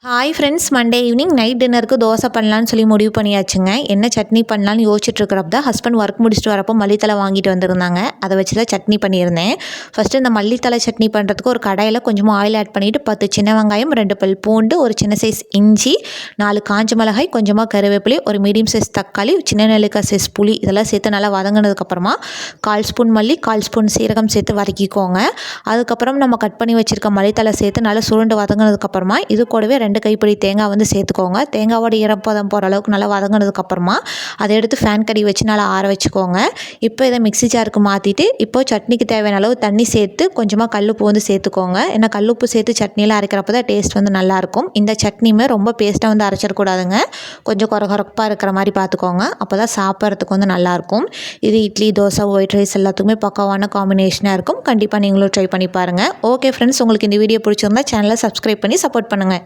Hi friends, Monday evening night டின்னருக்கு தோசை பண்ணலான்னு சொல்லி முடிவு பண்ணியாச்சுங்க. என்ன சட்னி பண்ணலான்னு யோசிச்சுட்டு இருக்கிறப்ப தான் ஹஸ்பண்ட் ஒர்க் முடிச்சுட்டு வரப்போ மல்லித்தலை வாங்கிட்டு வந்திருந்தாங்க. அதை வச்சு தான் சட்னி பண்ணியிருந்தேன். ஃபஸ்ட்டு இந்த மல்லித்தலை சட்னி பண்ணுறதுக்கு ஒரு கடாயில் கொஞ்சமாக ஆயில் ஆட் பண்ணிவிட்டு 10 சின்ன வெங்காயம், 2 பல் பூண்டு, ஒரு சின்ன சைஸ் இஞ்சி, 4 காஞ்ச மிளகாய், கொஞ்சமாக கருவேப்பிலை, ஒரு மீடியம் சைஸ் தக்காளி, சின்ன நெல்லிக்காய் சைஸ் புளி இதெல்லாம் சேர்த்து நல்லா வதங்கினதுக்கப்புறமா 1/4 ஸ்பூன் மல்லி, 1/4 ஸ்பூன் சீரகம் சேர்த்து வதக்கிக்கோங்க. அதுக்கப்புறம் நம்ம கட் பண்ணி வச்சுருக்க மல்லித்தலை சேர்த்து நல்லா சுருண்டு வதங்கினதுக்கப்புறமா இது கூடவே 2 கைப்பிடி தேங்காய் வந்து சேர்த்துக்கோங்க. தேங்காவோட ஈரப்பதம் போகிற அளவுக்கு நல்லா வதங்கினதுக்கப்புறமா அதை எடுத்து ஃபேன் கடி வச்சு நல்லா ஆற வச்சுக்கோங்க. இப்போ இதை மிக்ஸி ஜாருக்கு மாற்றிட்டு இப்போ சட்னிக்கு தேவையான அளவு தண்ணி சேர்த்து கொஞ்சமாக கல்லுப்பு வந்து சேர்த்துக்கோங்க. ஏன்னா கல்லுப்பு சேர்த்து சட்னியில் அரைக்கிறப்ப தான் டேஸ்ட் வந்து நல்லாயிருக்கும். இந்த சட்னியுமே ரொம்ப பேஸ்ட்டாக வந்து அரைச்சிடக்கூடாதுங்க. கொஞ்சம் கொரகொரப்பாக இருக்கிற மாதிரி பார்த்துக்கோங்க. அப்போ தான் சாப்பிட்றதுக்கு வந்து நல்லாயிருக்கும். இது இட்லி, தோசை, ஒயிட் ரைஸ் எல்லாத்துக்குமே பக்காவான காம்பினேஷனாக இருக்கும். கண்டிப்பாக நீங்களும் ட்ரை பண்ணி பாருங்கள். ஓகே ஃப்ரெண்ட்ஸ், உங்களுக்கு இந்த வீடியோ பிடிச்சிருந்தா சேனலை சப்ஸ்கிரைப் பண்ணி சப்போர்ட் பண்ணுங்கள்.